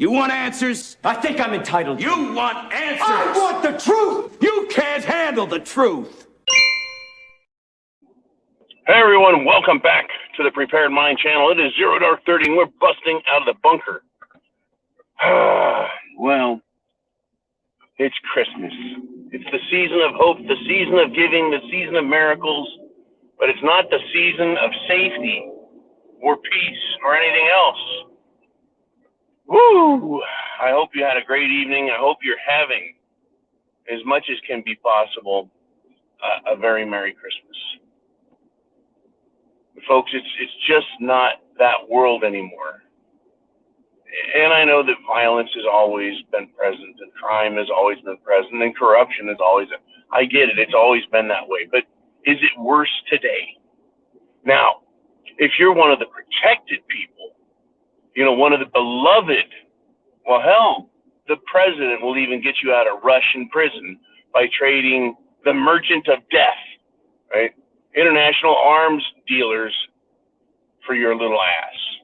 You want answers? I think I'm entitled to. You want answers? I want the truth! You can't handle the truth. Hey everyone, welcome back to the Prepared Mind channel. It is 0:30 and we're busting out of the bunker. Well, it's Christmas. It's the season of hope, the season of giving, the season of miracles, but it's not the season of safety or peace or anything else. Woo! I hope you had a great evening. I hope you're having, as much as can be possible, a very Merry Christmas. Folks, it's just not that world anymore. And I know that violence has always been present, and crime has always been present, and corruption has always been. I get it, it's always been that way. But is it worse today? Now, if you're one of the protected people, one of the beloved, well, hell, the president will even get you out of Russian prison by trading the merchant of death, right? International arms dealers for your little ass,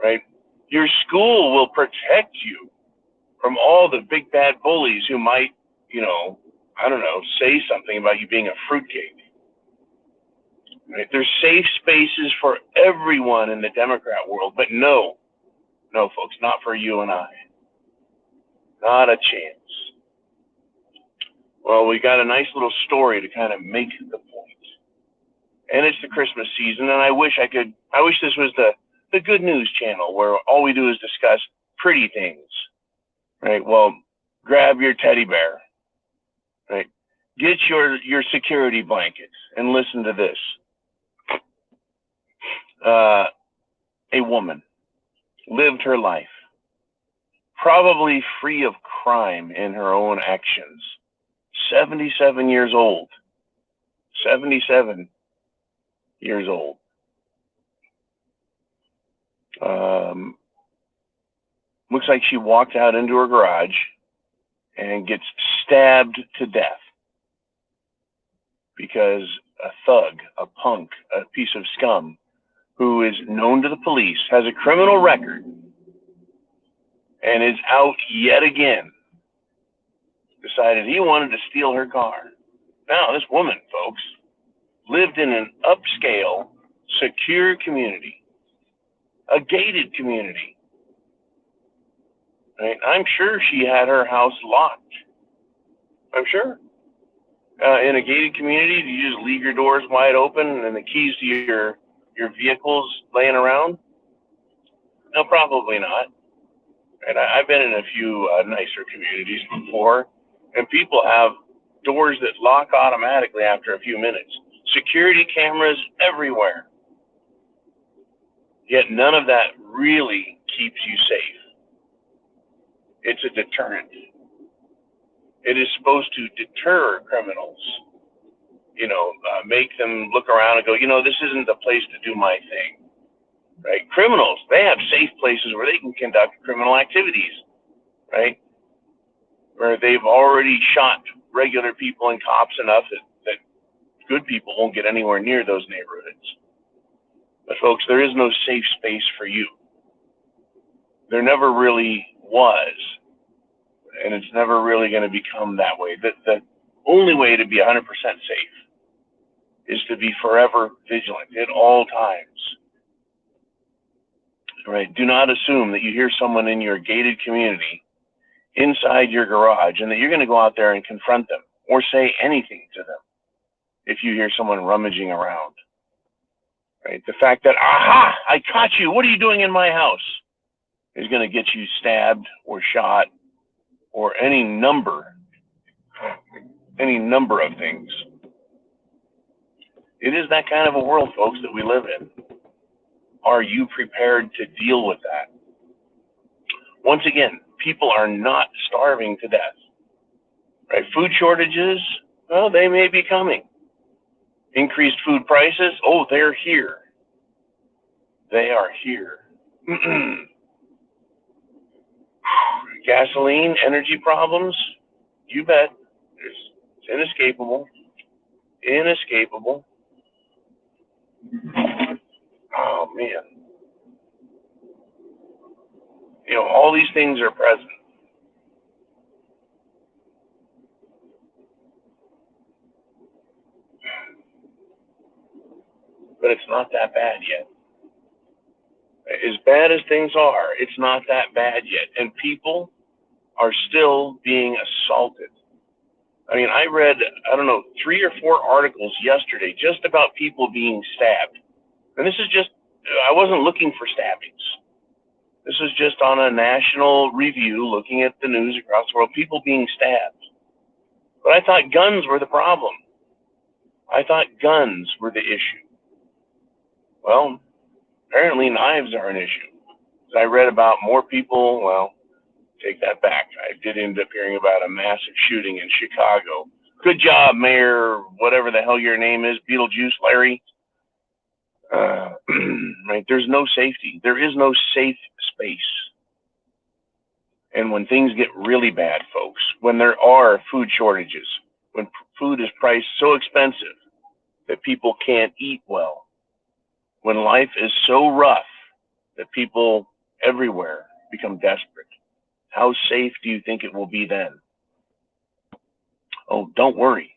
right? Your school will protect you from all the big bad bullies who might, say something about you being a fruitcake. Right? There's safe spaces for everyone in the Democrat world, but no, folks, not for you and I. Not a chance. Well, we got a nice little story to kind of make the point. And it's the Christmas season, and I wish this was the good news channel where all we do is discuss pretty things, right? Well, grab your teddy bear, right? Get your security blanket and listen to this. A woman lived her life probably free of crime in her own actions. 77 years old. 77 years old. Looks like she walked out into her garage and gets stabbed to death because a thug, a punk, a piece of scum who is known to the police, has a criminal record, and is out yet again, decided he wanted to steal her car. Now, this woman, folks, lived in an upscale, secure community, a gated community. Right? I'm sure she had her house locked. I'm sure. In a gated community, do you just leave your doors wide open and the keys to your vehicles laying around? No, probably not. And I've been in a few nicer communities before, and people have doors that lock automatically after a few minutes. Security cameras everywhere. Yet none of that really keeps you safe. It's a deterrent. It is supposed to deter criminals, make them look around and go, this isn't the place to do my thing, right? Criminals, they have safe places where they can conduct criminal activities, right? Where they've already shot regular people and cops enough that good people won't get anywhere near those neighborhoods. But folks, there is no safe space for you. There never really was. And it's never really going to become that way. The only way to be 100% safe is to be forever vigilant at all times. Right? Do not assume that you hear someone in your gated community inside your garage and that you're going to go out there and confront them or say anything to them if you hear someone rummaging around. Right? The fact that, aha, I caught you, what are you doing in my house, is going to get you stabbed or shot or any number of things. It is that kind of a world, folks, that we live in. Are you prepared to deal with that? Once again, people are not starving to death. Right? Food shortages, well, they may be coming. Increased food prices, oh, they're here. They are here. Gasoline, energy problems, you bet. It's inescapable. Inescapable. Oh, man. All these things are present. But it's not that bad yet. As bad as things are, it's not that bad yet. And people are still being assaulted. I read, 3 or 4 articles yesterday just about people being stabbed. And this is just, I wasn't looking for stabbings. This was just on a national review looking at the news across the world, people being stabbed. But I thought guns were the problem. I thought guns were the issue. Well, apparently knives are an issue. I read about more people, well, take that back. I did end up hearing about a massive shooting in Chicago. Good job, Mayor, whatever the hell your name is, Beetlejuice, Larry. Right? There's no safety. There is no safe space. And when things get really bad, folks, when there are food shortages, when food is priced so expensive that people can't eat well, when life is so rough that people everywhere become desperate, how safe do you think it will be then? Oh, don't worry.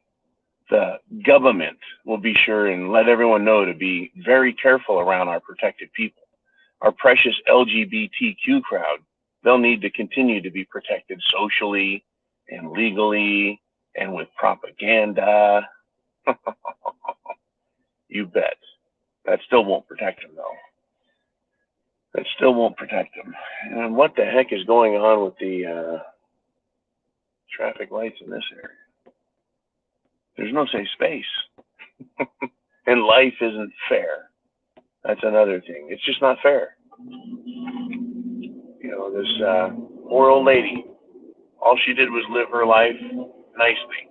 The government will be sure and let everyone know to be very careful around our protected people. Our precious LGBTQ crowd, they'll need to continue to be protected socially and legally and with propaganda. You bet. That still won't protect them, though. That still won't protect them. And what the heck is going on with the traffic lights in this area? There's no safe space. And life isn't fair. That's another thing. It's just not fair. This poor old lady, all she did was live her life nicely.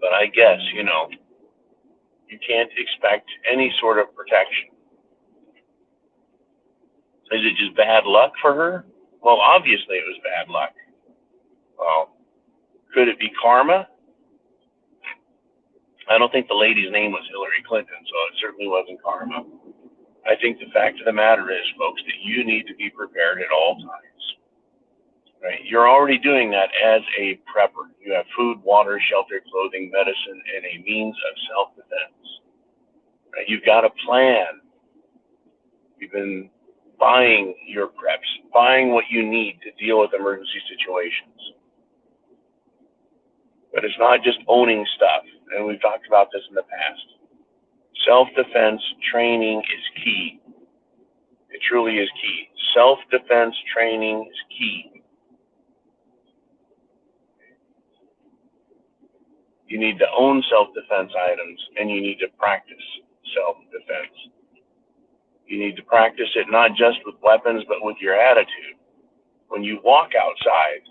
But I guess, you can't expect any sort of protection. Is it just bad luck for her? Well, obviously it was bad luck. Well, could it be karma? I don't think the lady's name was Hillary Clinton, so it certainly wasn't karma. I think the fact of the matter is, folks, that you need to be prepared at all times. Right? You're already doing that as a prepper. You have food, water, shelter, clothing, medicine, and a means of self-defense. Right? You've got a plan. You've been buying your preps, buying what you need to deal with emergency situations. But it's not just owning stuff, and we've talked about this in the past. Self-defense training is key. It truly is key. Self-defense training is key. You need to own self-defense items, and you need to practice self-defense. You need to practice it not just with weapons, but with your attitude. When you walk outside,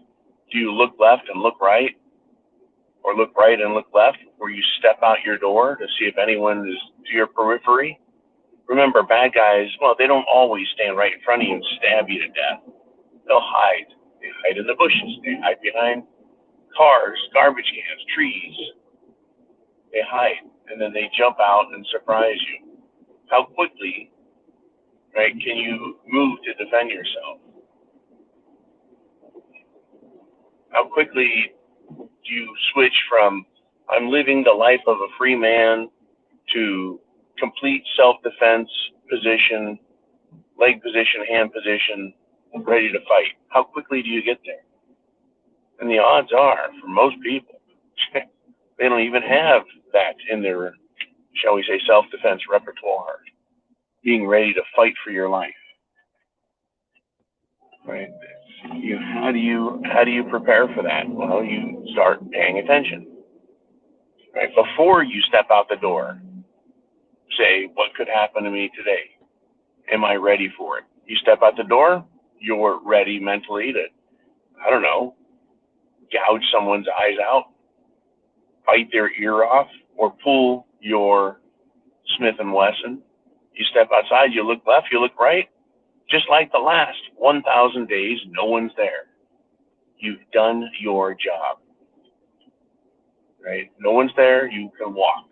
do you look left and look right? Or look right and look left, or you step out your door to see if anyone is to your periphery? Remember, bad guys, well, they don't always stand right in front of you and stab you to death. They'll hide. They hide in the bushes. They hide behind cars, garbage cans, trees. They hide, and then they jump out and surprise you. How quickly, right, can you move to defend yourself? How quickly do you switch from I'm living the life of a free man to complete self-defense position, leg position, hand position, ready to fight? How quickly do you get there? And the odds are, for most people, they don't even have that in their, shall we say, self-defense repertoire, being ready to fight for your life. Right? How do you prepare for that? Well, you start paying attention. Right? Before you step out the door, say, what could happen to me today? Am I ready for it? You step out the door, you're ready mentally to, gouge someone's eyes out, bite their ear off, or pull your Smith & Wesson. You step outside, you look left, you look right. Just like the last 1,000 days, no one's there. You've done your job, right? No one's there. You can walk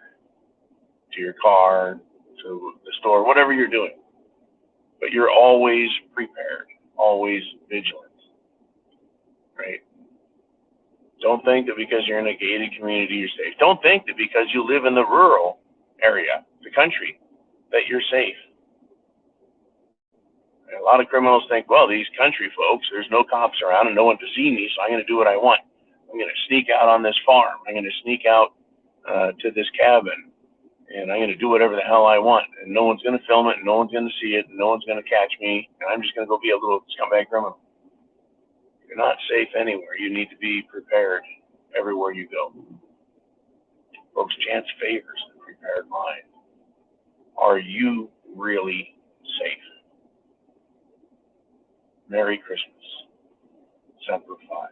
to your car, to the store, whatever you're doing. but you're always prepared, always vigilant, right? Don't think that because you're in a gated community you're safe. Don't think that because you live in the rural area, the country, that you're safe. And a lot of criminals think, well, these country folks, there's no cops around and no one to see me, so I'm going to do what I want. I'm going to sneak out on this farm. I'm going to sneak out to this cabin, and I'm going to do whatever the hell I want. And no one's going to film it, and no one's going to see it, and no one's going to catch me, and I'm just going to go be a little scumbag criminal. You're not safe anywhere. You need to be prepared everywhere you go. Folks, chance favors the prepared mind. Are you really safe? Merry Christmas. Semper Fi.